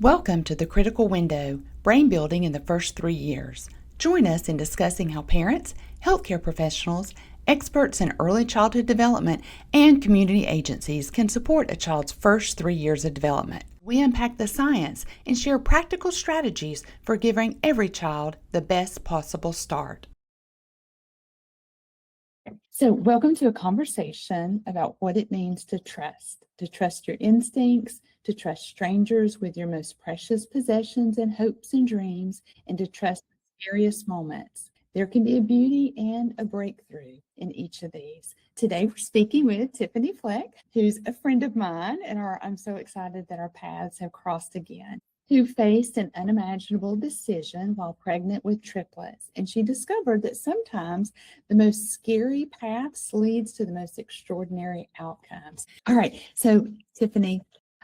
Welcome to the Critical Window, Brain Building in the First 3 Years. Join us in discussing how parents, healthcare professionals, experts in early childhood development, and community agencies can support a child's first 3 years of development. We unpack the science and share practical strategies for giving every child the best possible start. So, welcome to a conversation about what it means to trust your instincts, to trust strangers with your most precious possessions and hopes and dreams, and to trust the scariest moments. There can be a beauty and a breakthrough in each of these. Today, we're speaking with Tiffini Fleck, who's a friend of mine, and I'm so excited that our paths have crossed again, who faced an unimaginable decision while pregnant with triplets. And she discovered that sometimes the most scary paths leads to the most extraordinary outcomes. All right, so Tiffini,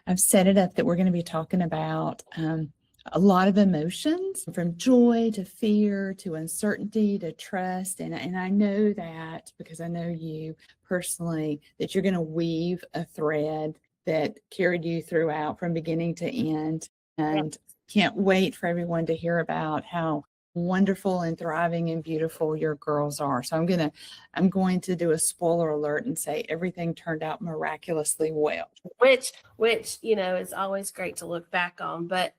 I've set it up that we're going to be talking about a lot of emotions, from joy to fear to uncertainty to trust. And I know that because I know you personally, that you're going to weave a thread that carried you throughout from beginning to end. And can't wait for everyone to hear about how wonderful and thriving and beautiful your girls are. So I'm going to do a spoiler alert and say everything turned out miraculously well. Which is always great to look back on, but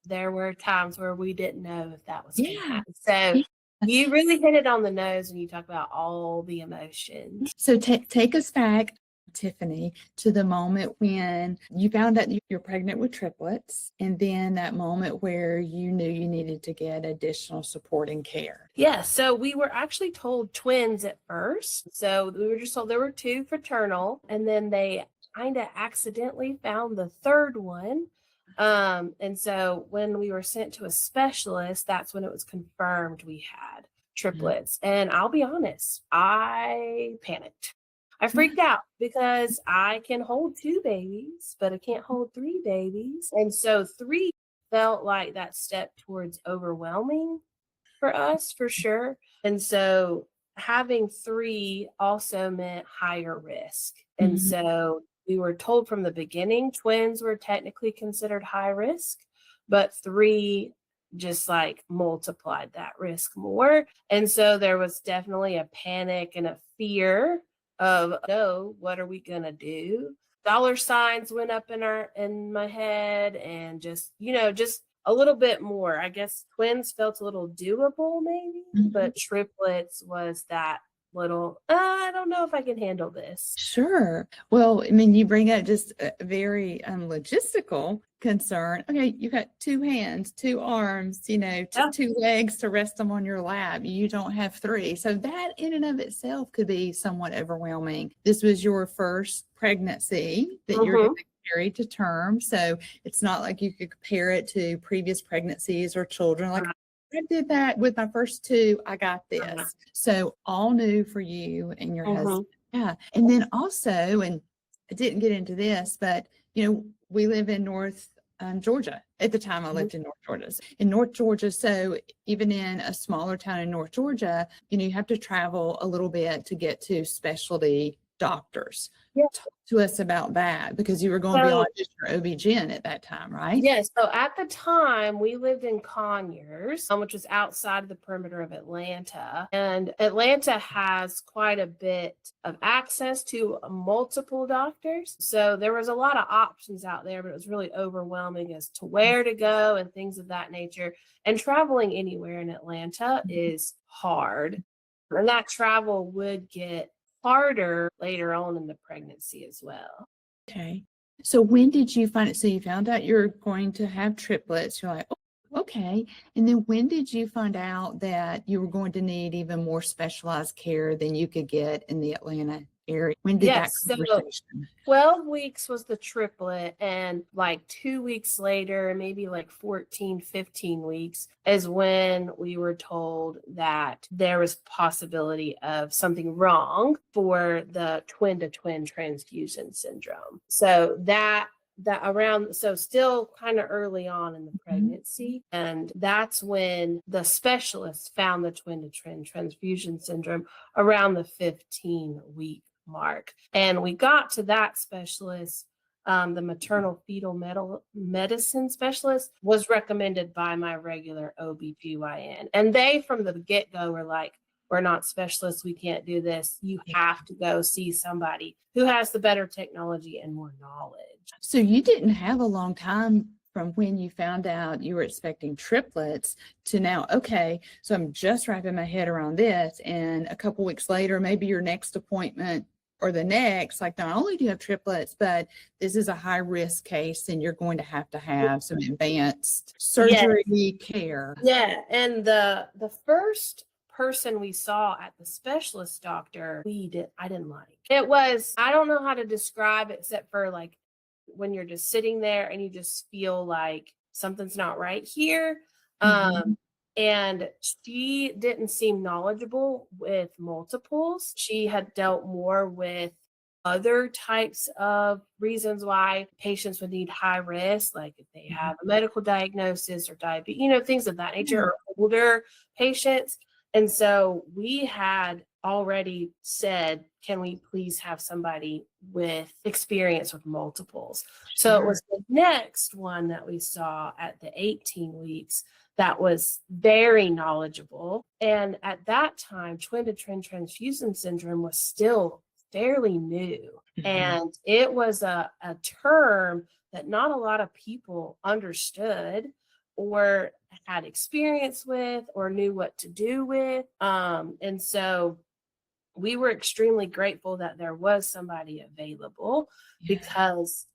there were times where we didn't know if that was going to happen. So you really hit it on the nose when you talk about all the emotions. So take us back, Tiffini, to the moment when you found out you're pregnant with triplets, and then that moment where you knew you needed to get additional support and care. Yeah, so we were actually told twins at first. So we were just told there were 2 fraternal, and then they kind of accidentally found the third one. And so when we were sent to a specialist, that's when it was confirmed we had triplets. And I'll be honest, I panicked. I freaked out because I can hold 2 babies, but I can't hold 3 babies. And so 3 felt like that step towards overwhelming for us, for sure. And so having 3 also meant higher risk. And so we were told from the beginning twins were technically considered high risk, but 3 just like multiplied that risk more. And so there was definitely a panic and a fear of, no, what are we gonna do? Dollar signs went up in my head, and just a little bit more. I guess twins felt a little doable maybe, but triplets was that little, I don't know if I can handle this. Sure. Well, I mean, you bring up just a very logistical concern. Okay, you've got 2 hands, 2 arms, 2 legs to rest them on your lap. You don't have 3. So that in and of itself could be somewhat overwhelming. This was your first pregnancy that you're going to carry to term. So it's not like you could compare it to previous pregnancies or children. Like, I did that with my first 2. I got this. So all new for you and your husband. Yeah. And then also, and I didn't get into this, but we live in North Georgia. At the time I lived in North Georgia. So even in a smaller town in North Georgia, you have to travel a little bit to get to specialty doctors. Talk to us about that, because you were going beyond just your OB-GYN at that time, right? Yes. So at the time we lived in Conyers, which was outside of the perimeter of Atlanta. And Atlanta has quite a bit of access to multiple doctors. So there was a lot of options out there, but it was really overwhelming as to where to go and things of that nature. And traveling anywhere in Atlanta is hard. And that travel would get harder later on in the pregnancy as well. Okay. So when did you find it? So you found out you're going to have triplets. You're like, oh, okay. And then when did you find out that you were going to need even more specialized care than you could get in the Atlanta area? When did that conversation? 12 weeks was the triplet, and like 2 weeks later, maybe like 14, 15 weeks is when we were told that there was possibility of something wrong for the twin-to-twin transfusion syndrome. So so still kind of early on in the pregnancy. And that's when the specialist found the twin-to-twin transfusion syndrome around the 15-week mark. And we got to that specialist the maternal fetal medicine specialist, was recommended by my regular OBGYN. And they, from the get-go, were like, we're not specialists. We can't do this. You have to go see somebody who has the better technology and more knowledge. So you didn't have a long time from when you found out you were expecting triplets to now, okay, so I'm just wrapping my head around this. And a couple weeks later, maybe your next appointment or the next, like not only do you have triplets, but this is a high risk case and you're going to have some advanced surgery care. Yeah. And the first person we saw at the specialist doctor, I didn't like. It was, I don't know how to describe it except for like when you're just sitting there and you just feel like something's not right here. And she didn't seem knowledgeable with multiples. She had dealt more with other types of reasons why patients would need high risk, like if they have a medical diagnosis or diabetes, things of that nature, or older patients. And so we had already said, can we please have somebody with experience with multiples? So it was the next one that we saw at the 18 weeks that was very knowledgeable. And at that time, twin-to-twin transfusion syndrome was still fairly new. And it was a term that not a lot of people understood or had experience with or knew what to do with. And so we were extremely grateful that there was somebody available because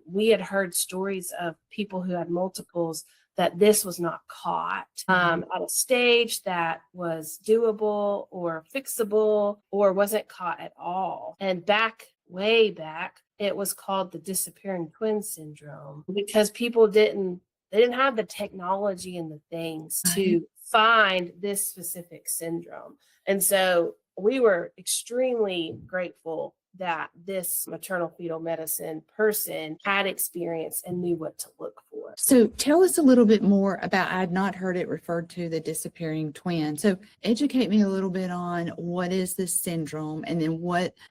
we had heard stories of people who had multiples that this was not caught at a stage that was doable or fixable or wasn't caught at all. And way back, it was called the disappearing twin syndrome because people didn't have the technology and the things to find this specific syndrome. And so we were extremely grateful that this maternal fetal medicine person had experience and knew what to look for. So tell us a little bit more about, I had not heard it referred to, the disappearing twin. So educate me a little bit on what is this syndrome, and then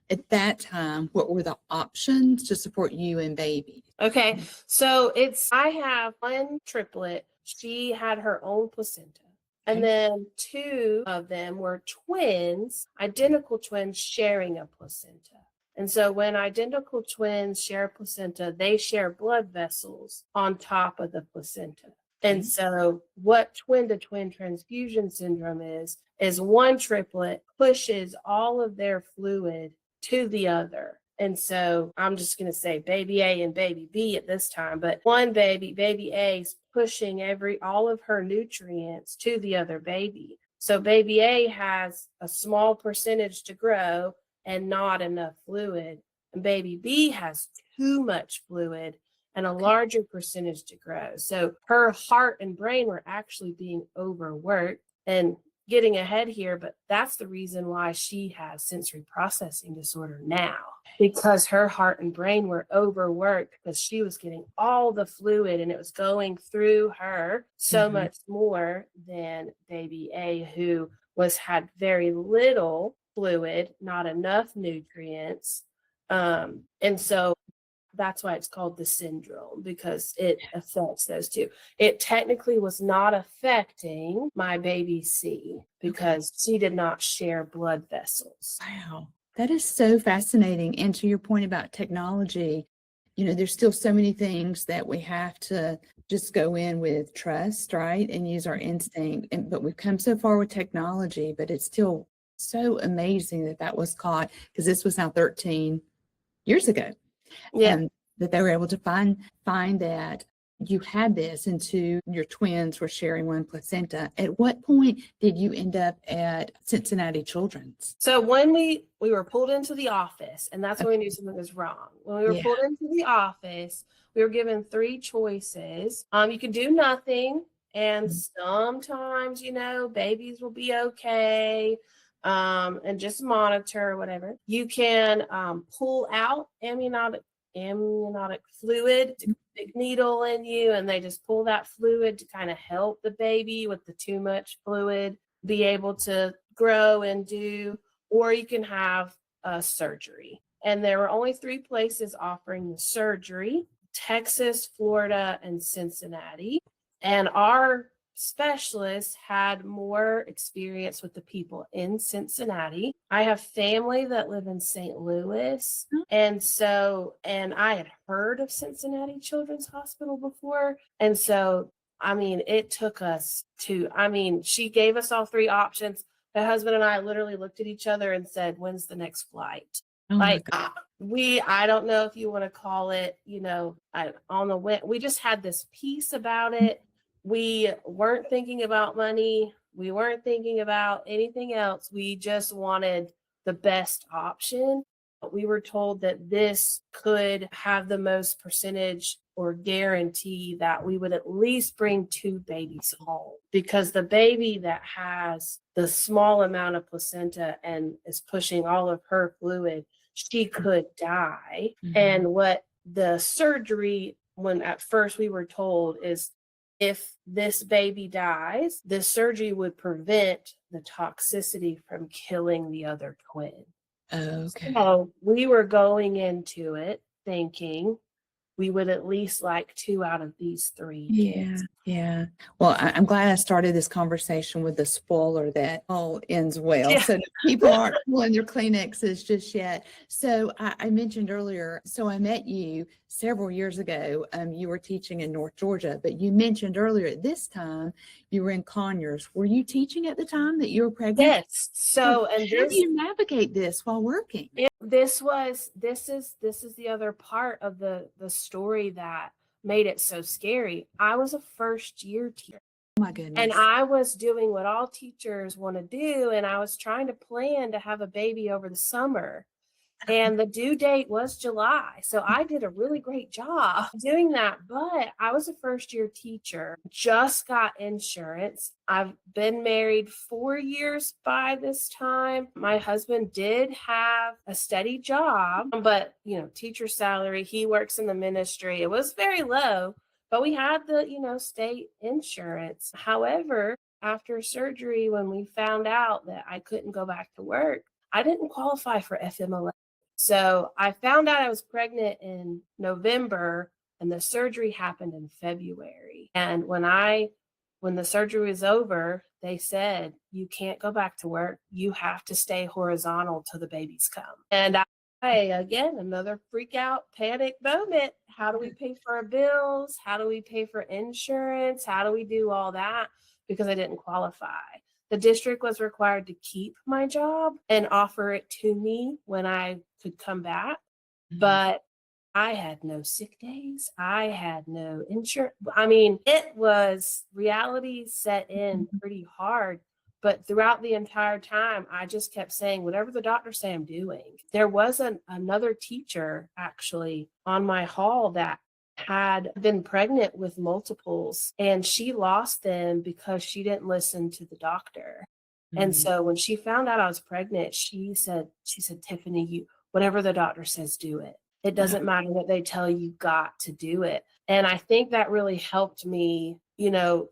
at that time, what were the options to support you and baby? Okay, so I have one triplet. She had her own placenta. And then two of them were twins, identical twins sharing a placenta. And so when identical twins share a placenta, they share blood vessels on top of the placenta. And so what twin-to-twin transfusion syndrome is one triplet pushes all of their fluid to the other. And so I'm just going to say baby A and baby B at this time, but one baby A, is pushing all of her nutrients to the other baby. So baby A has a small percentage to grow and not enough fluid. And baby B has too much fluid and a larger percentage to grow. So her heart and brain were actually being overworked. And getting ahead here, but that's the reason why she has sensory processing disorder now, because her heart and brain were overworked because she was getting all the fluid and it was going through her so much more than baby A, who had very little fluid, not enough nutrients. And so that's why it's called the syndrome, because it affects those two. It technically was not affecting my baby C because she did not share blood vessels. Wow, that is so fascinating. And to your point about technology, there's still so many things that we have to just go in with trust, right? And use our instinct. But we've come so far with technology, but it's still so amazing that was caught, because this was now 13 years ago. That they were able to find that you had this, and two, your twins were sharing one placenta. At what point did you end up at Cincinnati Children's? So when we were pulled into the office, and that's when we knew something was wrong. When we were pulled into the office, we were given three choices. You can do nothing, and sometimes, babies will be okay. And just monitor or whatever. You can pull out amniotic fluid, big needle in you, and they just pull that fluid to kind of help the baby with the too much fluid be able to grow and do, or you can have surgery. And there were only 3 places offering the surgery: Texas, Florida, and Cincinnati. And our specialist had more experience with the people in Cincinnati. I have family that live in St. Louis. And I had heard of Cincinnati Children's Hospital before. And so, it took us she gave us all 3 options. My husband and I literally looked at each other and said, "When's the next flight?" Oh my Like, God. I don't know if you want to call it, on the wind. We just had this peace about it. We weren't thinking about money. We weren't thinking about anything else. We just wanted the best option. We were told that this could have the most percentage or guarantee that we would at least bring 2 babies home, because the baby that has the small amount of placenta and is pushing all of her fluid, she could die. And what the surgery, when at first we were told, is if this baby dies, the surgery would prevent the toxicity from killing the other twin. Okay. So we were going into it thinking we would at least like 2 out of these 3 kids. Yeah. Well, I'm glad I started this conversation with the spoiler that all ends well. Yeah. So that people aren't pulling their Kleenexes just yet. So I mentioned earlier, so I met you several years ago. You were teaching in North Georgia, but you mentioned earlier at this time you were in Conyers. Were you teaching at the time that you were pregnant? Yes. So, and how do you navigate this while working? This is the other part of the story that made it so scary. I was a first year teacher. Oh my goodness. And I was doing what all teachers want to do, and I was trying to plan to have a baby over the summer. And the due date was July. So I did a really great job doing that. But I was a first year teacher, just got insurance. I've been married 4 years by this time. My husband did have a steady job, but teacher salary, he works in the ministry. It was very low, but we had the, state insurance. However, after surgery, when we found out that I couldn't go back to work, I didn't qualify for FMLA. So I found out I was pregnant in November, and the surgery happened in February. And when the surgery was over, they said, "You can't go back to work. You have to stay horizontal till the babies come." And again, another freak out, panic moment. How do we pay for our bills? How do we pay for insurance? How do we do all that? Because I didn't qualify. The district was required to keep my job and offer it to me when I could come back. But I had no sick days. I had no insurance. It was reality set in pretty hard. But throughout the entire time, I just kept saying, whatever the doctors say, I'm doing. There was another teacher actually on my hall that had been pregnant with multiples, and she lost them because she didn't listen to the doctor. And so when she found out I was pregnant, she said, "Tiffini, whatever the doctor says, do it. It doesn't matter what they tell you, got to do it." And I think that really helped me,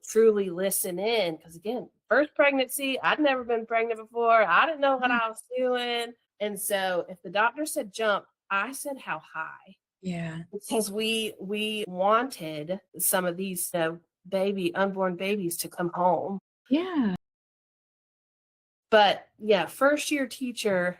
truly listen in. Because again, first pregnancy, I'd never been pregnant before. I didn't know what I was doing. And so if the doctor said jump, I said how high. Yeah. Because we wanted some of these unborn babies to come home. Yeah. But yeah, first year teacher,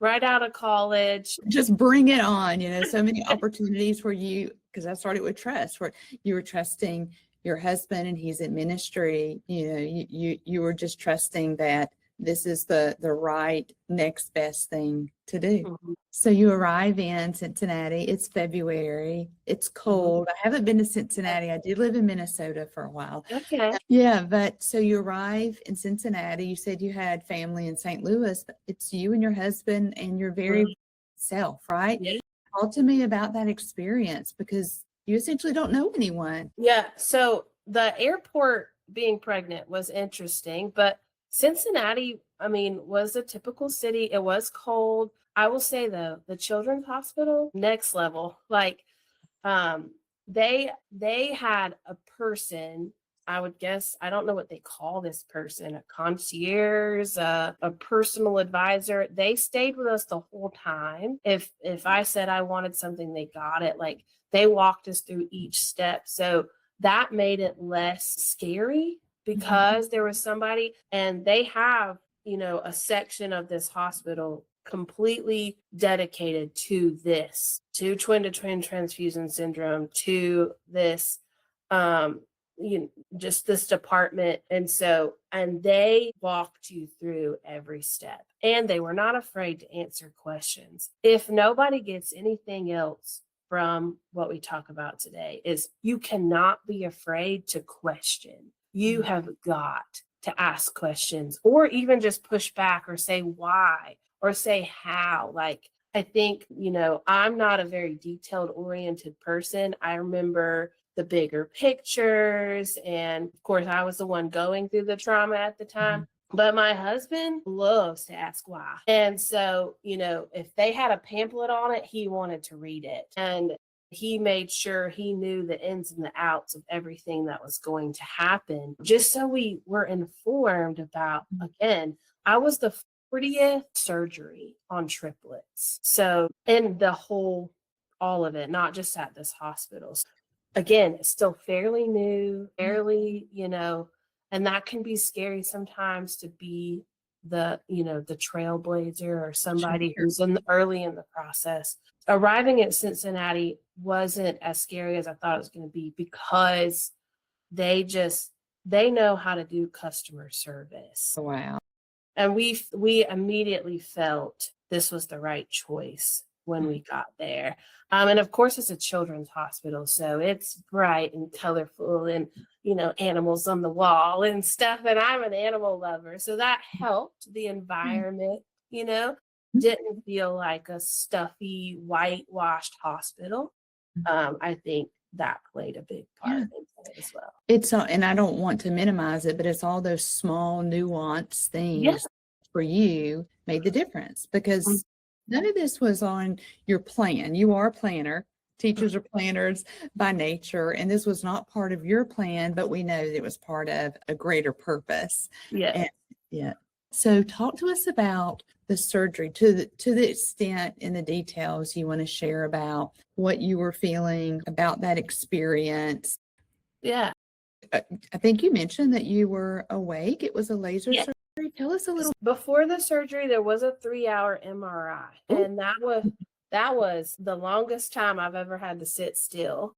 right out of college. Just bring it on, so many opportunities for you, because I started with trust, where you were trusting your husband and he's in ministry. You were just trusting that this is the right next best thing to do. So you arrive in Cincinnati. It's February. It's cold. I haven't been to Cincinnati. I did live in Minnesota for a while. Okay. Yeah, but so you arrive in Cincinnati. You said you had family in St. Louis, but it's you and your husband and your very self, right? Yeah. Talk to me about that experience, because you essentially don't know anyone. Yeah. So the airport being pregnant was interesting, but Cincinnati, was a typical city. It was cold. I will say though, the children's hospital, next level. Like, they had a person I would guess, I don't know what they call this person, a concierge, a personal advisor. They stayed with us the whole time. If I said I wanted something, they got it. Like, they walked us through each step. So that made it less scary because there was somebody, and they have, a section of this hospital completely dedicated to this, to twin-to-twin transfusion syndrome, to this, just this department. And they walked you through every step, and they were not afraid to answer questions. If nobody gets anything else from what we talk about today, is you cannot be afraid to question. You have got to ask questions, or even just push back or say why or say how. Like, I think, I'm not a very detailed oriented person. I remember the bigger pictures. And of course, I was the one going through the trauma at the time. But my husband loves to ask why. And so, if they had a pamphlet on it, he wanted to read it. And he made sure he knew the ins and the outs of everything that was going to happen, just so we were informed about, again, I was the 40th surgery on triplets. So, in the whole, all of it, not just at this hospital. Again, it's still fairly new, fairly, and that can be scary sometimes, to be the trailblazer or somebody who's early in the process. Arriving at Cincinnati wasn't as scary as I thought it was going to be, because they know how to do customer service. Wow. And we immediately felt this was the right choice when we got there. And of course, it's a children's hospital, so it's bright and colorful and, animals on the wall and stuff. And I'm an animal lover, so that helped. The environment, didn't feel like a stuffy, whitewashed hospital. I think that played a big part in it as well. It's and I don't want to minimize it, but it's all those small nuanced things for you made the difference, because none of this was on your plan. You are a planner. Teachers are planners by nature, and this was not part of your plan, but we know that it was part of a greater purpose. So talk to us about the surgery to the extent in the details you want to share about what you were feeling about that experience. Yeah. I think you mentioned that you were awake. It was a laser surgery. Tell us a little. Before the surgery, there was a 3-hour MRI, and that was the longest time I've ever had to sit still.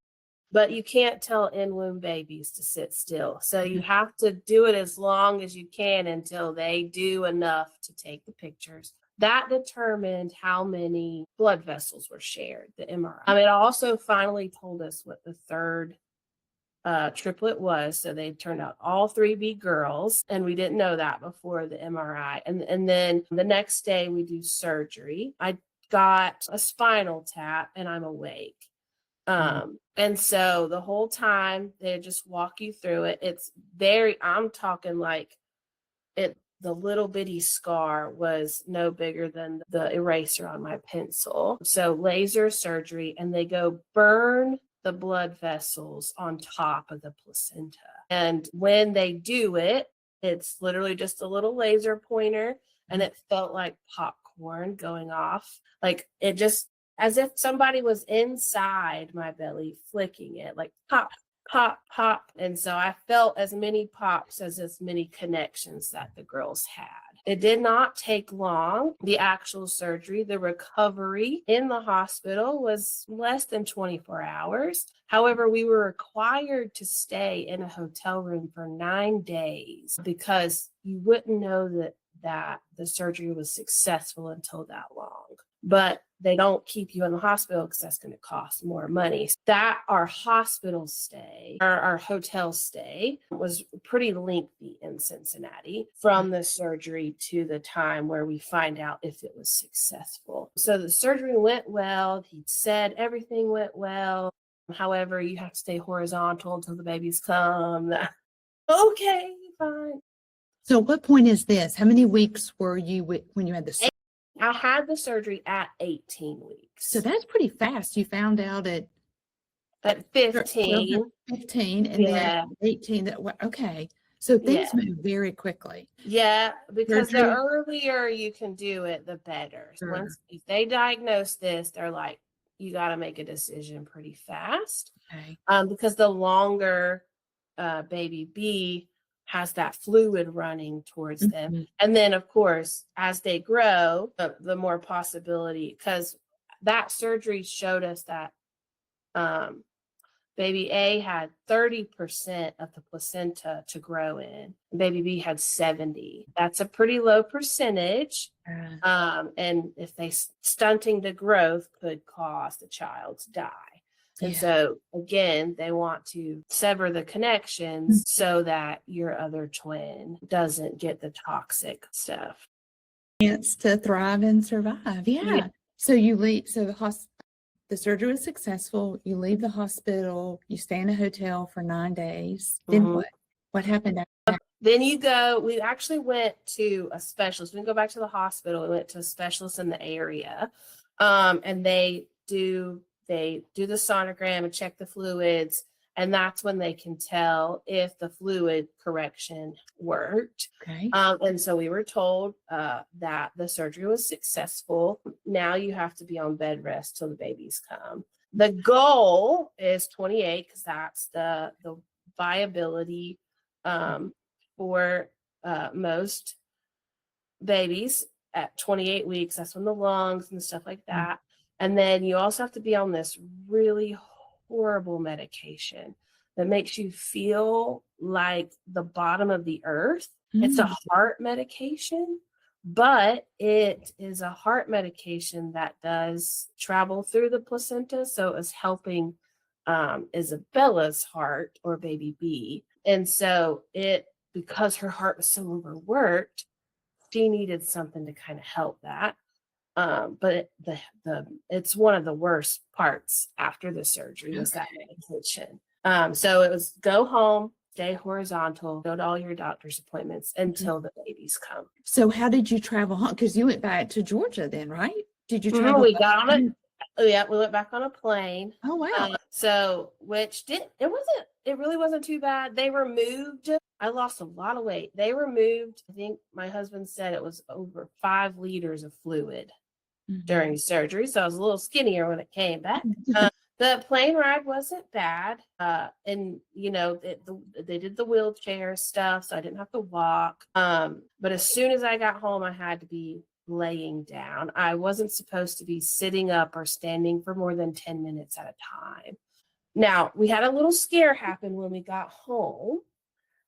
But you can't tell in-womb babies to sit still. So you have to do it as long as you can until they do enough to take the pictures. That determined how many blood vessels were shared, the MRI. It also finally told us what the third triplet was. So they turned out all 3 be girls, and we didn't know that before the MRI. And then the next day we do surgery. I got a spinal tap, and I'm awake. And so the whole time they just walk you through it. It's I'm talking like the little bitty scar was no bigger than the eraser on my pencil. So laser surgery, and they go burn the blood vessels on top of the placenta. And when they do it, it's literally just a little laser pointer, and it felt like popcorn going off. Like, it just, as if somebody was inside my belly flicking it, like pop, pop, pop. And so I felt as many pops as many connections that the girls had. It did not take long. The actual surgery, the recovery in the hospital was less than 24 hours. However, we were required to stay in a hotel room for 9 days, because you wouldn't know that the surgery was successful until that long. But they don't keep you in the hospital because that's going to cost more money. That our hospital stay, or our hotel stay, was pretty lengthy in Cincinnati, from the surgery to the time where we find out if it was successful. So the surgery went well. He said everything went well. However, you have to stay horizontal until the babies come. Okay, fine. So what point is this? How many weeks were you when you had the surgery? I had the surgery at 18 weeks. So that's pretty fast. You found out at at 15. 15, and then Yeah. 18. Okay. So Yeah. things move very quickly. Yeah, because the Surgery. earlier you can do it, the better. Sure. Once if they diagnose this, they're like, you got to make a decision pretty fast. Okay. Because the longer baby B has that fluid running towards them, Mhm. and then of course as they grow, the more possibility, because that surgery showed us that um, baby A had 30% of the placenta to grow in. Baby B had 70. That's a pretty low percentage. And if they stunting the growth could cause the child to die. And Yeah. so again, they want to sever the connections so that your other twin doesn't get the toxic stuff. Chance to thrive and survive. Yeah. Yeah. So you leave, so the surgery was successful. You leave the hospital, you stay in a hotel for 9 days. Then Mhm. what? What happened after that? Then we actually went to a specialist. We didn't go back to the hospital. We went to a specialist in the area. And they do the sonogram and check the fluids. And that's when they can tell if the fluid correction worked. Okay. And so we were told that the surgery was successful. Now you have to be on bed rest till the babies come. The goal is 28 because that's the viability for most babies at 28 weeks. That's when the lungs and stuff like that. And then you also have to be on this really horrible medication that makes you feel like the bottom of the earth. It's a heart medication, but it is a heart medication that does travel through the placenta. So it's helping Isabella's heart, or baby B. And so because her heart was so overworked, she needed something to kind of help that. But it's one of the worst parts after the surgery was that medication. So it was go home, stay horizontal, go to all your doctor's appointments until the babies come. So how did you travel home? Because you went back to Georgia then, right? Did you travel? We got on it. Oh yeah, we went back on a plane. Oh wow. So it really wasn't too bad. They removed, I lost a lot of weight. They removed, I think my husband said it was over 5 liters of fluid during surgery. So I was a little skinnier when it came back. The plane ride wasn't bad. And they did the wheelchair stuff, so I didn't have to walk. But as soon as I got home, I had to be laying down. I wasn't supposed to be sitting up or standing for more than 10 minutes at a time. Now, we had a little scare happen when we got home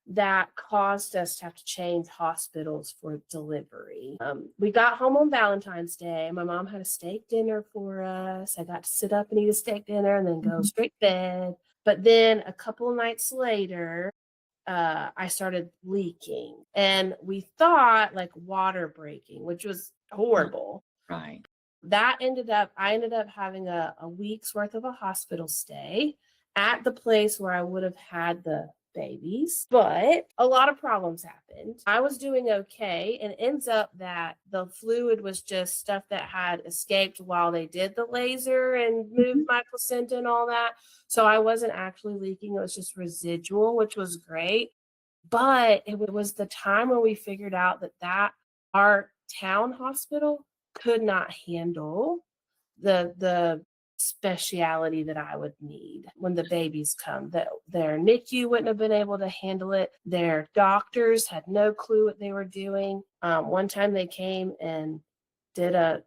that caused us to have to change hospitals for delivery. We got home on Valentine's Day. My mom had a steak dinner for us. I got to sit up and eat a steak dinner and then go straight to bed. But then a couple of nights later, I started leaking, and we thought like water breaking, which was horrible. Right. I ended up having a week's worth of a hospital stay at the place where I would have had the babies, but a lot of problems happened. I was doing okay, and it ends up that the fluid was just stuff that had escaped while they did the laser and moved my placenta and all that. So I wasn't actually leaking. It was just residual, which was great. But it was the time when we figured out that our town hospital could not handle the speciality that I would need when the babies come. That their NICU wouldn't have been able to handle it. Their doctors had no clue what they were doing. One time they came and did a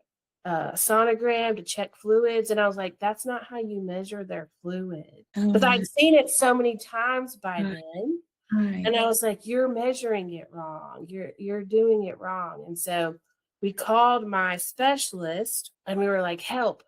sonogram to check fluids, and I was like, that's not how you measure their fluid. Because I'd seen it so many times by then. And I was like, you're measuring it wrong. You're doing it wrong. And so we called my specialist and we were like, help,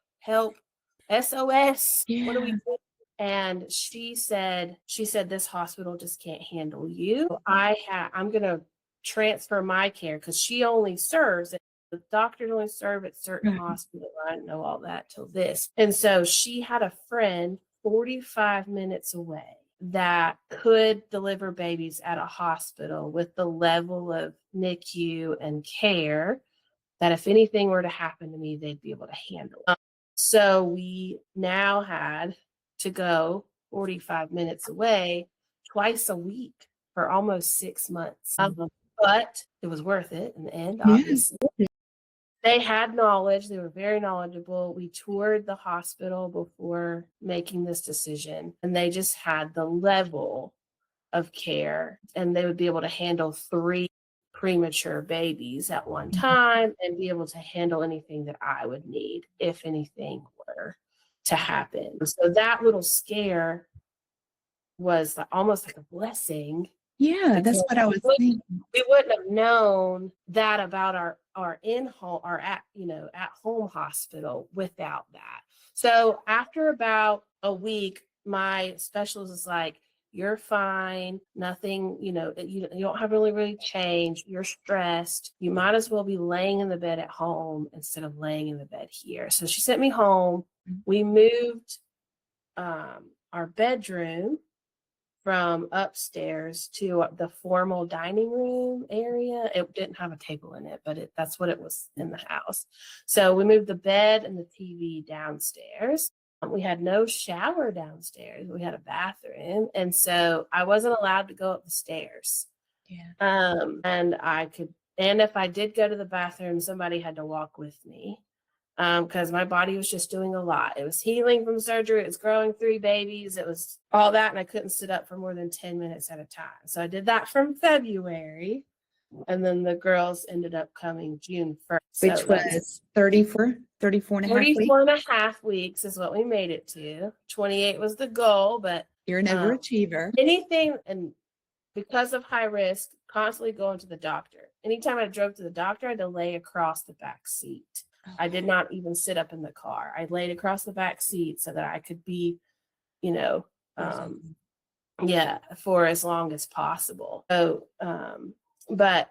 SOS. What do we do? And she said, this hospital just can't handle you. I'm going to transfer my care, because she only serves, the doctors only serve at certain hospitals. I didn't know all that till this. And so she had a friend 45 minutes away that could deliver babies at a hospital with the level of NICU and care that if anything were to happen to me, they'd be able to handle it. So we now had to go 45 minutes away twice a week for almost 6 months. But it was worth it in the end, obviously. They had knowledge. They were very knowledgeable. We toured the hospital before making this decision, and they just had the level of care, and they would be able to handle 3 premature babies at one time and be able to handle anything that I would need if anything were to happen. So that little scare was almost like a blessing. Yeah, that's what I was thinking. We wouldn't have known that about our in-home or at home hospital without that. So after about a week, my specialist was like, "You're fine. Nothing, you don't have really changed. You're stressed. You might as well be laying in the bed at home instead of laying in the bed here." So she sent me home. We moved our bedroom from upstairs to the formal dining room area. It didn't have a table in it, but that's what it was in the house. So we moved the bed and the TV downstairs. We had no shower downstairs. We had a bathroom. And so I wasn't allowed to go up the stairs. Yeah. And if I did go to the bathroom, somebody had to walk with me. Because my body was just doing a lot. It was healing from surgery. It was growing 3 babies. It was all that. And I couldn't sit up for more than 10 minutes at a time. So I did that from February. And then the girls ended up coming June 1st. Which was 34 and a half weeks. 34 and a half weeks is what we made it to. 28 was the goal, but you're an overachiever. Anything, and because of high risk, constantly going to the doctor. Anytime I drove to the doctor, I had to lay across the back seat. I did not even sit up in the car. I laid across the back seat so that I could be, for as long as possible. So, but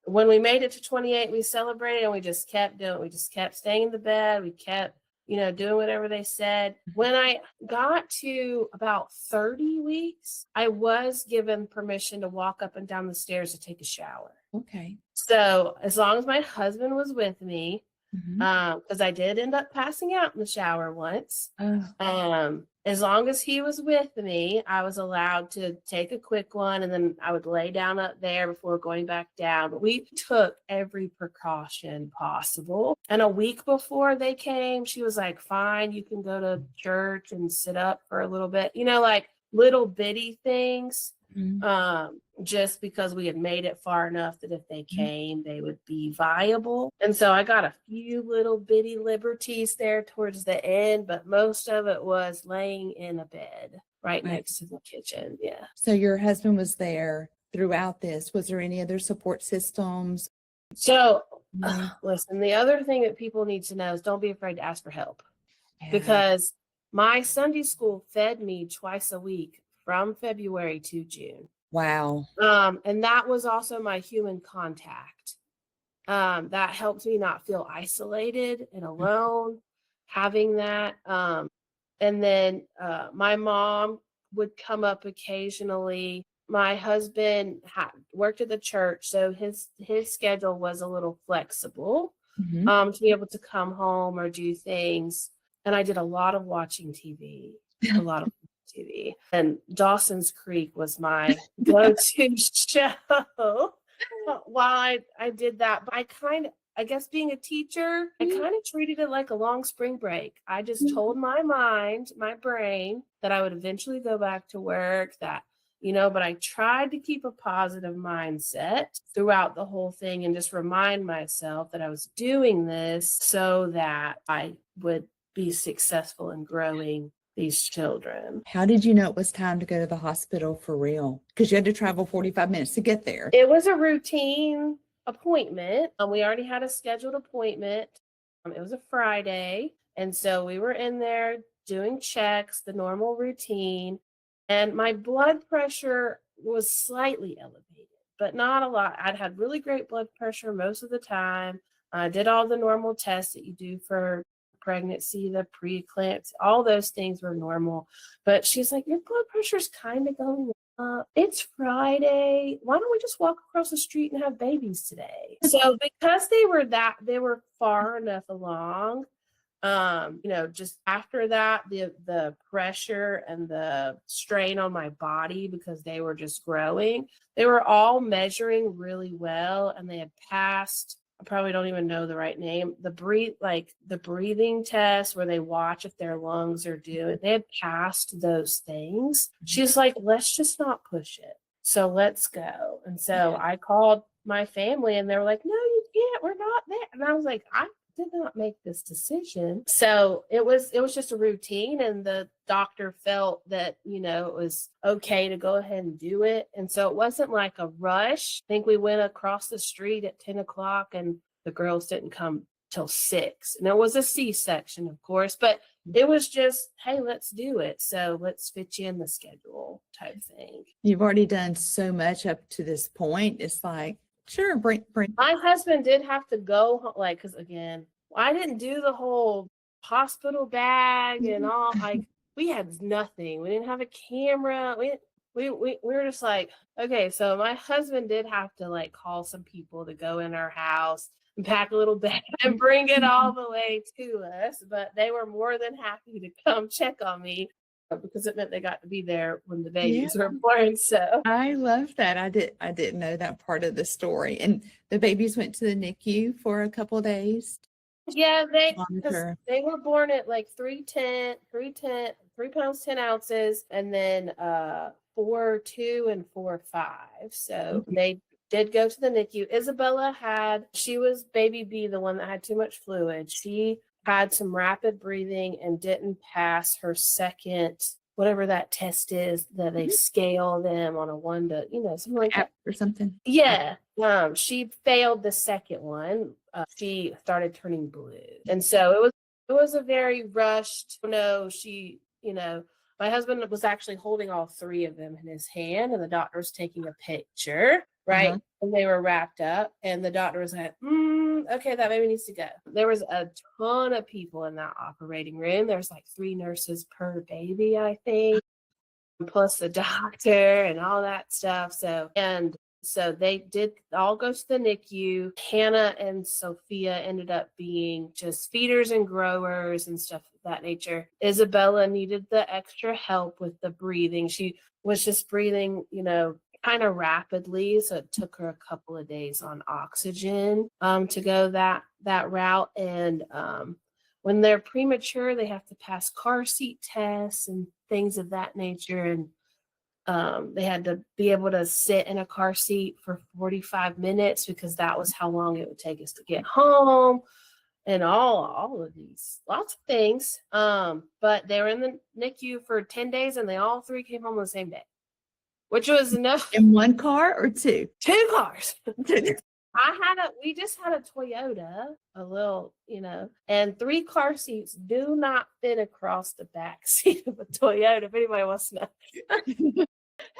when we made it to 28, we celebrated and we just kept doing it. We just kept staying in the bed. We kept, doing whatever they said. When I got to about 30 weeks, I was given permission to walk up and down the stairs to take a shower. Okay. So as long as my husband was with me, because I did end up passing out in the shower once. As long as he was with me, I was allowed to take a quick one, and then I would lay down up there before going back down. But we took every precaution possible. And a week before they came, she was like, "Fine, you can go to church and sit up for a little bit," like little bitty things. Just because we had made it far enough that if they came, they would be viable. And so I got a few little bitty liberties there towards the end, but most of it was laying in a bed right next to the kitchen. Yeah. So your husband was there throughout this. Was there any other support systems? So listen, the other thing that people need to know is don't be afraid to ask for help, because my Sunday school fed me twice a week from February to June. Wow. And that was also my human contact. That helped me not feel isolated and alone, having that. And then my mom would come up occasionally. My husband worked at the church, so his schedule was a little flexible to be able to come home or do things. And I did a lot of watching TV, a lot of TV. And Dawson's Creek was my go-to show while I did that. But I guess being a teacher, I kind of treated it like a long spring break. I just told my brain that I would eventually go back to work, but I tried to keep a positive mindset throughout the whole thing and just remind myself that I was doing this so that I would be successful in growing these children. How did you know it was time to go to the hospital for real? Because you had to travel 45 minutes to get there. It was a routine appointment. We already had a scheduled appointment. It was a Friday. And so we were in there doing checks, the normal routine. And my blood pressure was slightly elevated, but not a lot. I'd had really great blood pressure most of the time. I did all the normal tests that you do for pregnancy, the preeclampsia, all those things were normal. But she's like, "Your blood pressure's kind of going up. It's Friday. Why don't we just walk across the street and have babies today?" So because they were far enough along, Just after that, the pressure and the strain on my body, because they were just growing, they were all measuring really well, and they had passed. I probably don't even know the right name. The breathing test where they watch if their lungs are doing. They had passed those things. She's like, let's just not push it. So let's go. And so I called my family, and they were like, no, you can't. We're not there. And I was like, I did not make this decision. So it was just a routine, and the doctor felt that, it was okay to go ahead and do it. And so it wasn't like a rush. I think we went across the street at 10 o'clock, and the girls didn't come till 6. And it was a C-section, of course, but it was just, hey, let's do it. So let's fit you in the schedule type thing. You've already done so much up to this point. It's like, sure, bring. My husband did have to go, like, because again, I didn't do the whole hospital bag and all. Like, we had nothing. We didn't have a camera. We were just like, okay. So my husband did have to like call some people to go in our house and pack a little bag and bring it all the way to us. But they were more than happy to come check on me, because it meant they got to be there when the babies were born. So I love that. I didn't know that part of the story. And the babies went to the NICU for a couple of days. Yeah, they were born at like 3 pounds 10 ounces, and then 4'2" and 4'5". So they did go to the NICU. Isabella she was baby B, the one that had too much fluid. She had some rapid breathing and didn't pass her second, whatever that test is that they scale them on a 1 to, something like that. Or something. Yeah. She failed the second one. She started turning blue. And so it was a very rushed, my husband was actually holding all 3 of them in his hand, and the doctor was taking a picture, right? And they were wrapped up, and the doctor was like, okay, that baby needs to go. There was a ton of people in that operating room. There's like 3 nurses per baby, I think, plus the doctor and all that stuff. So they did all go to the NICU. Hannah and Sophia ended up being just feeders and growers and stuff of that nature. Isabella needed the extra help with the breathing. She was just breathing, kind of rapidly. So it took her a couple of days on oxygen to go that route. And when they're premature, they have to pass car seat tests and things of that nature. And they had to be able to sit in a car seat for 45 minutes, because that was how long it would take us to get home, and all of these, lots of things. But they were in the NICU for 10 days, and they all 3 came home on the same day, which was enough. In 1 car or 2? 2 cars. We just had a Toyota, a little, and 3 car seats do not fit across the back seat of a Toyota, if anybody wants to know.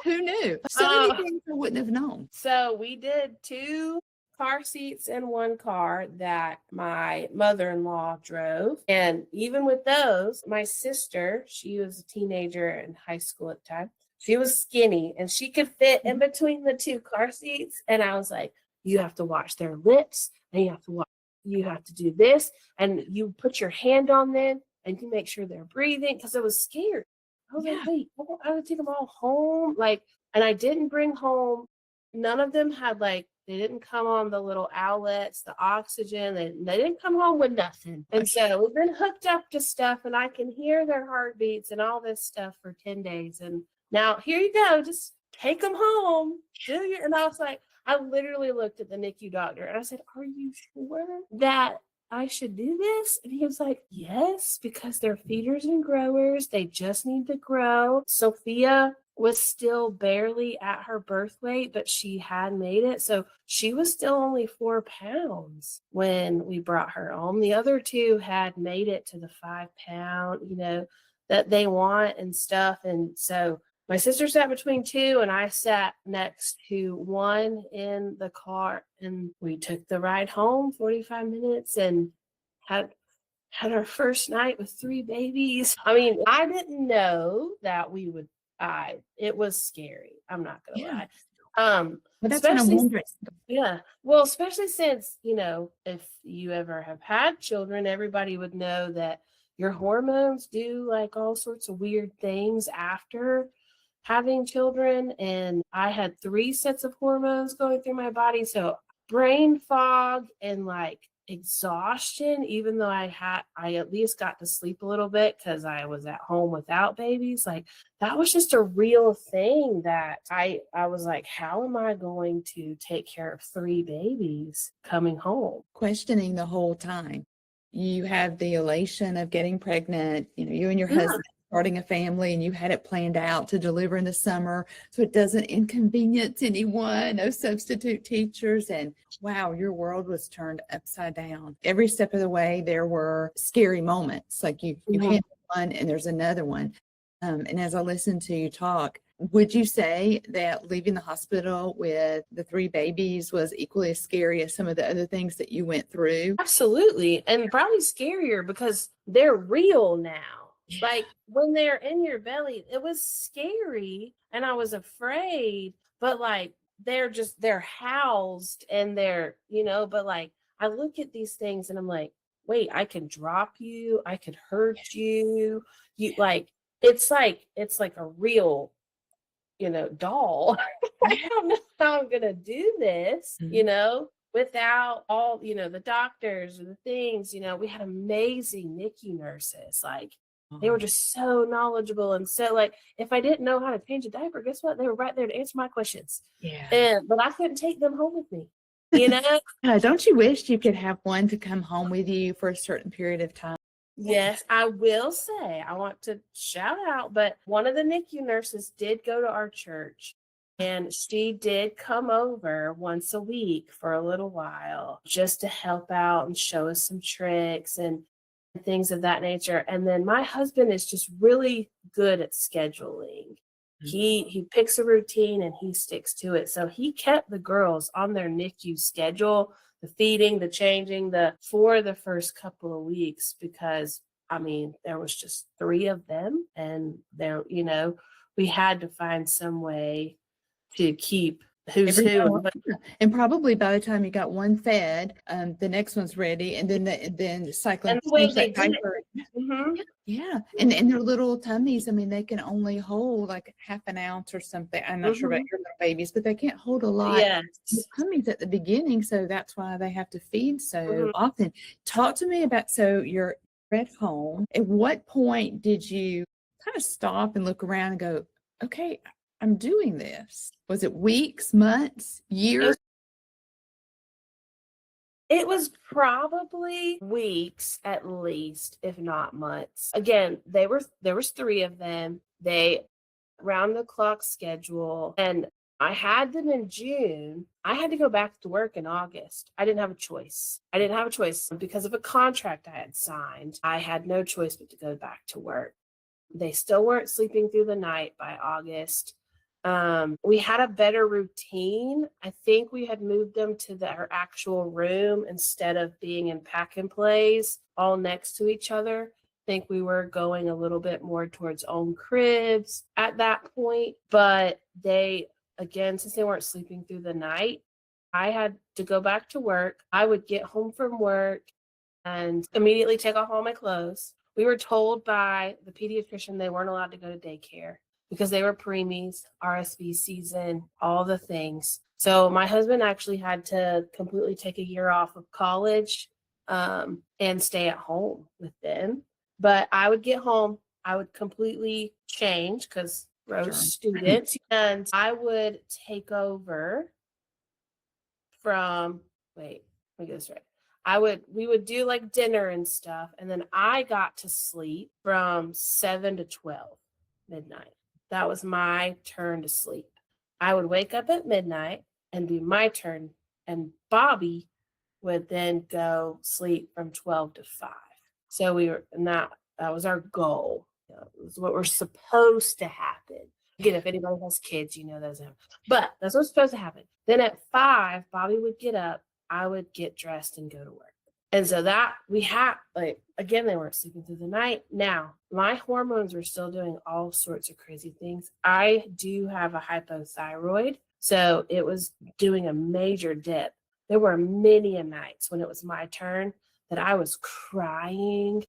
Who knew? So many things I wouldn't have known. So we did 2 car seats in 1 car that my mother-in-law drove. And even with those, my sister, she was a teenager in high school at the time. She was skinny, and she could fit in between the 2 car seats. And I was like, you have to watch their lips, and you have to do this, and you put your hand on them, and you make sure they're breathing, because I was scared. I was like, wait, I would take them all home. And I didn't bring home, none of them had they didn't come on the little outlets, the oxygen. They didn't come home with nothing. And so we've been hooked up to stuff, and I can hear their heartbeats and all this stuff for 10 days. And now here you go, just take them home. And I was like, I literally looked at the NICU doctor, and I said, are you sure that I should do this? And he was like, yes, because they're feeders and growers. They just need to grow. Sophia was still barely at her birth weight, but she had made it. So she was still only 4 pounds when we brought her home. The other 2 had made it to the 5 pound, that they want and stuff. And so my sister sat between 2, and I sat next to 1 in the car, and we took the ride home 45 minutes and had our first night with 3 babies. I mean, I didn't know that we would die. It was scary. I'm not going to lie. Well, that's what I'm Especially wondering. yeah. Well, especially since, if you ever have had children, everybody would know that your hormones do like all sorts of weird things after having children. And I had three sets of hormones going through my body. So brain fog and like exhaustion, even though I at least got to sleep a little bit because I was at home without babies. Like that was just a real thing that I was like, how am I going to take care of three babies coming home? Questioning the whole time. You have the elation of getting pregnant, you and your Yeah. husband starting a family, and you had it planned out to deliver in the summer so it doesn't inconvenience anyone, no substitute teachers. And wow, your world was turned upside down. Every step of the way, there were scary moments. Like you Mhm. handle one and there's another one. And as I listened to you talk, would you say that leaving the hospital with the three babies was equally as scary as some of the other things that you went through? Absolutely. And probably scarier because they're real now. Yeah. Like when they're in your belly, it was scary and I was afraid, but like they're housed and but like I look at these things and I'm like, I can drop you, I could hurt you. You it's like a real doll. I don't know how I'm gonna do this, Mhm. without all, the doctors or the things, we had amazing NICU nurses. Like they were Oh, just so knowledgeable. And so like if I didn't know how to change a diaper, guess what? They were right there to answer my questions. yeah. And but I couldn't take them home with me, you know? Don't you wish you could have one to come home with you for a certain period of time? Yes, I will say, I want to shout out, but one of the NICU nurses did go to our church and she did come over once a week for a little while just to help out and show us some tricks and things of that nature. And then my husband is just really good at scheduling. He picks a routine and he sticks to it. So he kept the girls on their NICU schedule, the feeding, the changing, for the first couple of weeks, because I mean, there was just three of them and we had to find some way to keep who's Every who. now and probably by the time you got one fed, the next one's ready, and then cycling And the way change they that did it. diaper. Mhm. Yeah, and their little tummies, I mean, they can only hold like half an ounce or something. I'm not sure about Mhm. your little babies, but they can't hold a lot in the Yes. tummies at the beginning, so that's why they have to feed so Mhm. often. Talk to me about, so you're at home. At what point did you kind of stop and look around and go, okay, I'm doing this? Was it weeks, months, years? It was probably weeks at least, if not months. Again, there was three of them. They round the clock schedule, and I had them in June. I had to go back to work in August. I didn't have a choice. I didn't have a choice because of a contract I had signed. I had no choice but to go back to work. They still weren't sleeping through the night by August. We had a better routine. I think we had moved them to our actual room instead of being in pack and plays all next to each other. I think we were going a little bit more towards own cribs at that point. But again, since they weren't sleeping through the night, I had to go back to work. I would get home from work and immediately take off all my clothes. We were told by the pediatrician they weren't allowed to go to daycare because they were preemies, RSV season, all the things. So my husband actually had to completely take a year off of college and stay at home with them. But I would get home, I would completely change because Rose Sure. student, and I would take over from wait, let me get this right. We would do like dinner and stuff, and then I got to sleep from 7 to 12 midnight. That was my turn to sleep. I would wake up at midnight and be my turn, and Bobby would then go sleep from 12 to 5. So that was our goal. It was what we're supposed to happen. Again, if anybody has kids, those happen. But that's what's supposed to happen. Then at 5, Bobby would get up, I would get dressed and go to work. And so that we had, like, again, they weren't sleeping through the night. Now, my hormones were still doing all sorts of crazy things. I do have a hypothyroid, so it was doing a major dip. There were many a nights when it was my turn that I was crying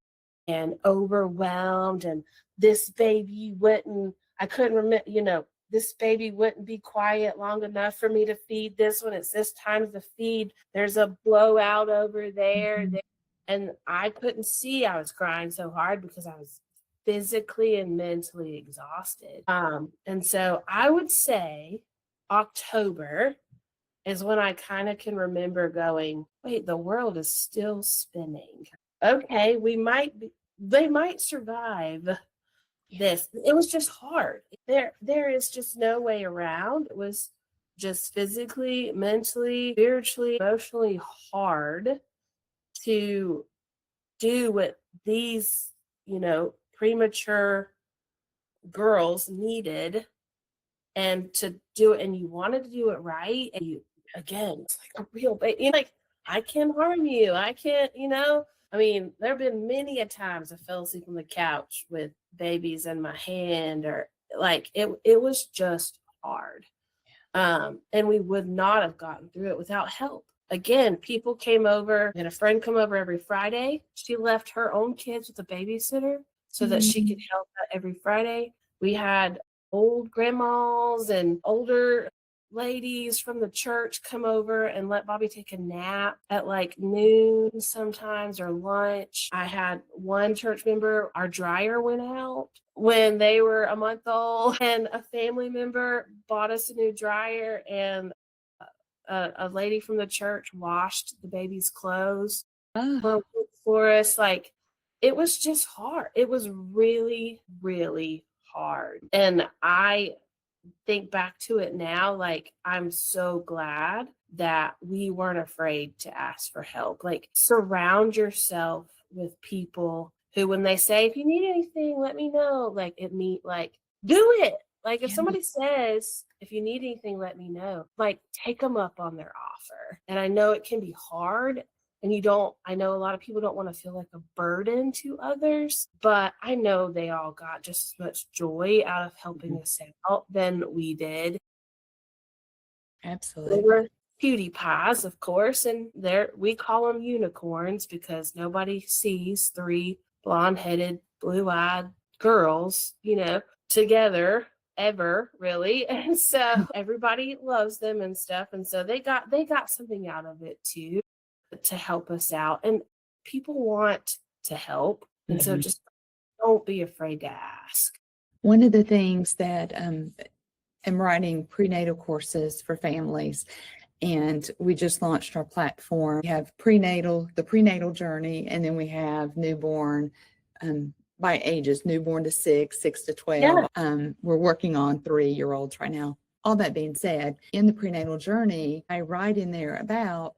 and overwhelmed, and this baby wouldn't, I couldn't remember, this baby wouldn't be quiet long enough for me to feed this one. It's this time to feed. There's a blowout over there. Mhm. And I couldn't see I was crying so hard because I was physically and mentally exhausted. And so I would say October is when I kind of can remember going, wait, the world is still spinning. Okay, they might survive this. It was just hard. There is just no way around. It was just physically, mentally, spiritually, emotionally hard to do what these, premature girls needed, and to do it, and you wanted to do it right, and you, again, it's like a real baby, like, I can't harm you, I can't, I mean, there have been many a times I fell asleep on the couch with babies in my hand, or like it was just hard. And we would not have gotten through it without help. Again, people came over, and a friend come over every Friday. She left her own kids with a babysitter so that she could help out every Friday. We had old grandmas and older ladies from the church come over and let Bobby take a nap at like noon sometimes, or lunch. I had one church member, our dryer went out when they were a month old, and a family member bought us a new dryer, and a lady from the church washed the baby's clothes Oh, for us. Like, it was just hard. It was really, really hard. And I think back to it now, like, I'm so glad that we weren't afraid to ask for help. Like, surround yourself with people who, when they say, if you need anything, let me know, like, do it. Like, if yeah. somebody says, if you need anything, let me know, like, take them up on their offer. And I know it can be hard, and I know a lot of people don't want to feel like a burden to others, but I know they all got just as much joy out of helping us out than we did. They Absolutely. were cutie pies, of course, and we call them unicorns because nobody sees three blonde-headed, blue-eyed girls, together ever, really. And so everybody loves them and stuff. And so they got something out of it too, to help us out. And people want to help. And so Mhm. just don't be afraid to ask. One of the things that I'm writing prenatal courses for families, and we just launched our platform. We have the prenatal journey, and then we have newborn by ages, newborn to 6 to 12. Yeah. We're working on 3-year-olds right now. All that being said, in the prenatal journey, I write in there about,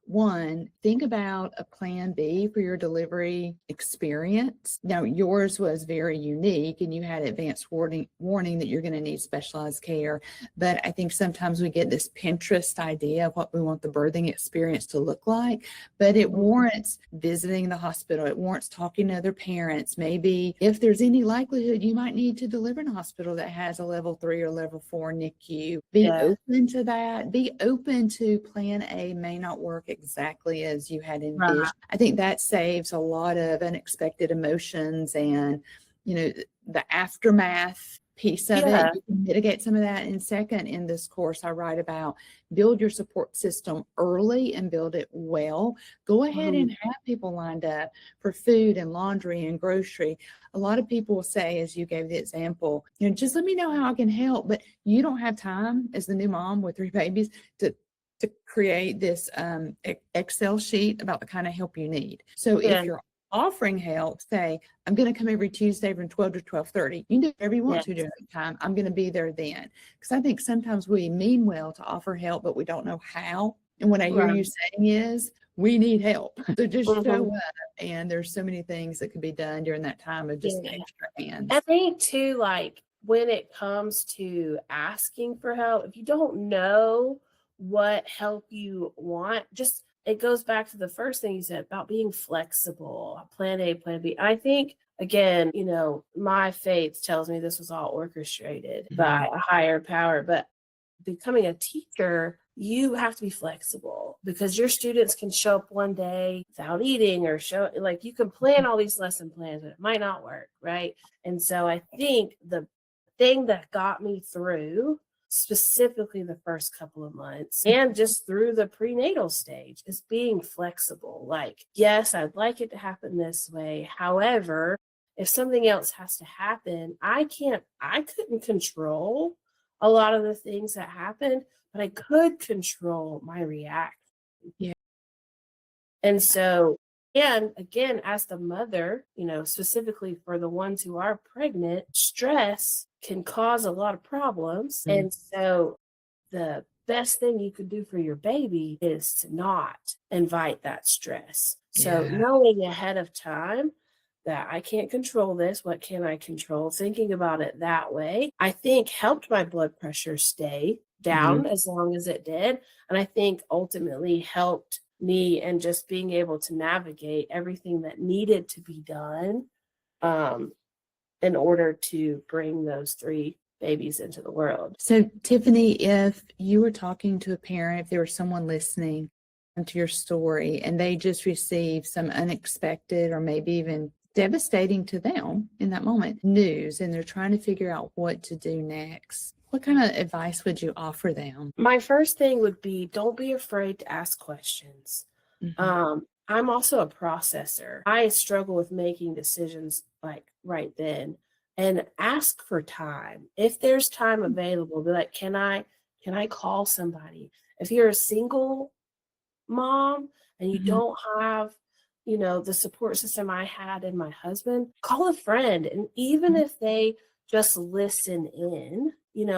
one, think about a plan B for your delivery experience. Now, yours was very unique and you had advanced warning that you're going to need specialized care. But I think sometimes we get this Pinterest idea of what we want the birthing experience to look like, but it warrants visiting the hospital. It warrants talking to other parents. Maybe if there's any likelihood you might need to deliver in a hospital that has a level 3 or level 4 NICU, be Yeah. open to that. Be open to plan A may not work exactly as you had envisioned. Right. I think that saves a lot of unexpected emotions and, the aftermath piece of Yeah. it. You can mitigate some of that. And second, in this course, I write about build your support system early and build it well. Go ahead Mhm. and have people lined up for food and laundry and grocery. A lot of people will say, as you gave the example, just let me know how I can help. But you don't have time as the new mom with 3 babies to create this Excel sheet about the kind of help you need. So Yeah. if you're offering help, say, I'm going to come every Tuesday from 12 to 12:30. You can do whatever you want to Yes. during that time. I'm going to be there then. Because I think sometimes we mean well to offer help, but we don't know how. And what I hear you Right. saying is, we need help. So just show Mhm. up. And there's so many things that could be done during that time of just Yeah. extra I hands. think too, like, when it comes to asking for help, if you don't know what help you want, just it goes back to the first thing you said about being flexible, plan A, plan B. I think, again, my faith tells me this was all orchestrated by a higher power, but becoming a teacher, you have to be flexible because your students can show up one day without eating or you can plan all these lesson plans, but it might not work, right? And so I think the thing that got me through specifically the first couple of months and just through the prenatal stage is being flexible. Like, yes, I'd like it to happen this way. However, if something else has to happen, I couldn't control a lot of the things that happened, but I could control my reaction. Yeah. And so, and again, as the mother, specifically for the ones who are pregnant, stress can cause a lot of problems. And so the best thing you could do for your baby is to not invite that stress. So knowing ahead of time that I can't control this, what can I control? Thinking about it that way, I think helped my blood pressure stay down as long as it did. And I think ultimately helped me and just being able to navigate everything that needed to be done in order to bring those 3 babies into the world. So, Tiffini, if you were talking to a parent, if there was someone listening to your story and they just received some unexpected or maybe even devastating to them in that moment news, and they're trying to figure out what to do next, what kind of advice would you offer them? My first thing would be, don't be afraid to ask questions. I'm also a processor. I struggle with making decisions like right then, and ask for time. If there's time available, be like, can I call somebody? If you're a single mom and you don't have, the support system I had in my husband, call a friend. And even if they just listen in,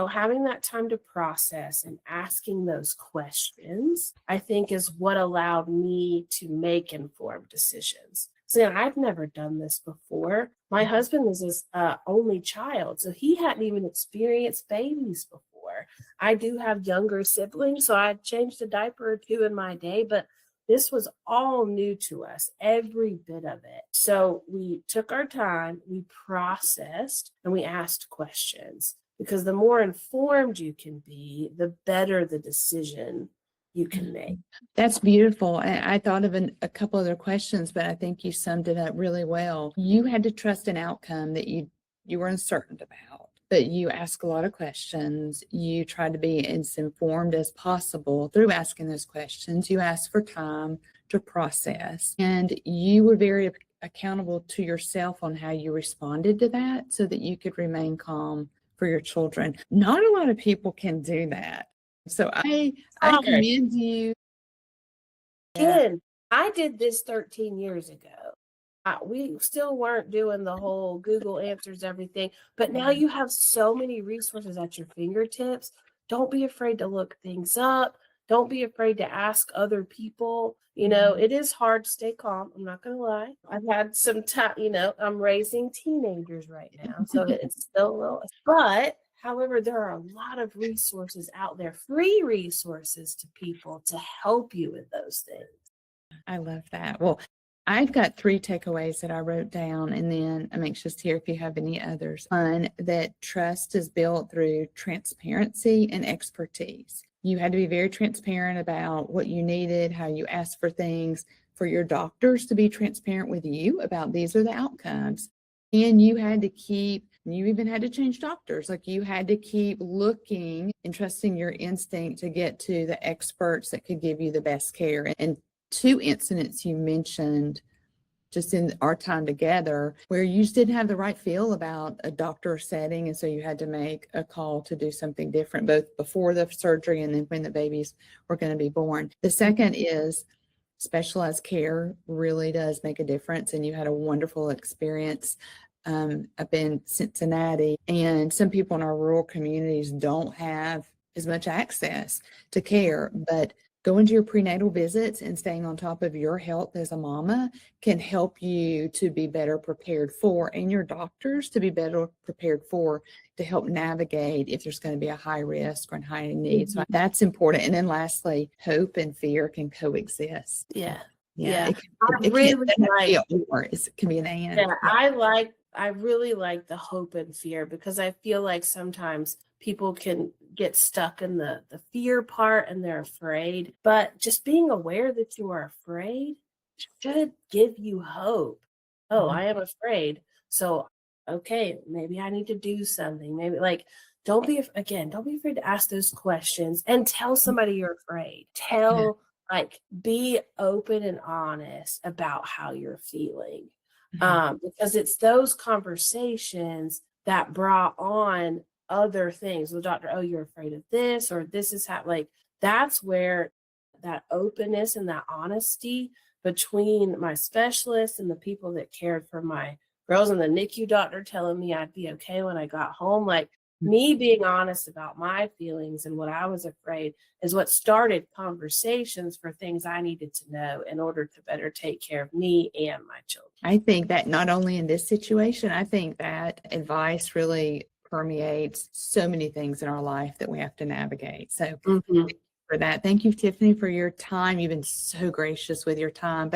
having that time to process and asking those questions, I think is what allowed me to make informed decisions. So I've never done this before. My husband was his only child, so he hadn't even experienced babies before. I do have younger siblings, so I changed a diaper or 2 in my day, but this was all new to us, every bit of it. So we took our time, we processed, and we asked questions, because the more informed you can be, the better the decision you can make. That's beautiful. And I thought of a couple other questions, but I think you summed it up really well. You had to trust an outcome that you were uncertain about, but you asked a lot of questions. You tried to be as informed as possible through asking those questions. You asked for time to process, and you were very accountable to yourself on how you responded to that so that you could remain calm for your children. Not a lot of people can do that. So I commend you. Again, I did this 13 years ago. We still weren't doing the whole Google answers everything, but now you have so many resources at your fingertips. Don't be afraid to look things up. Don't be afraid to ask other people. It is hard to stay calm. I'm not going to lie. I've had some time, I'm raising teenagers right now, so it's still a little, but however, there are a lot of resources out there, free resources to people to help you with those things. I love that. Well, I've got 3 takeaways that I wrote down, and then I'm anxious to hear if you have any others. One, that trust is built through transparency and expertise. You had to be very transparent about what you needed, how you asked for things, for your doctors to be transparent with you about these are the outcomes. And you even had to change doctors. Like, you had to keep looking and trusting your instinct to get to the experts that could give you the best care. And 2 incidents you mentioned just in our time together where you just didn't have the right feel about a doctor setting. And so you had to make a call to do something different, both before the surgery and then when the babies were going to be born. The second is specialized care really does make a difference. And you had a wonderful experience up in Cincinnati. And some people in our rural communities don't have as much access to care, but Going to your prenatal visits and staying on top of your health as a mama can help you to be better prepared for, and your doctors to be better prepared for, to help navigate if there's going to be a high risk or a high need. So that's important. And then lastly, hope and fear can coexist. Yeah. Yeah. It really can't be a or, it can be an and. Yeah, I really like the hope and fear, because I feel like sometimes people can get stuck in the fear part and they're afraid. But just being aware that you are afraid should give you hope. Oh, I am afraid. So, okay, maybe I need to do something. Maybe like, don't be afraid to ask those questions and tell somebody you're afraid. Be open and honest about how you're feeling. Because it's those conversations that brought on other things. The doctor, oh, you're afraid of this, or this is how, like, that's where that openness and that honesty between my specialist and the people that cared for my girls, and the NICU doctor telling me I'd be okay when I got home. Like, me being honest about my feelings and what I was afraid is what started conversations for things I needed to know in order to better take care of me and my children. I think that not only in this situation, I think that advice really permeates so many things in our life that we have to navigate. So thank you for that. Thank you, Tiffini, for your time. You've been so gracious with your time. But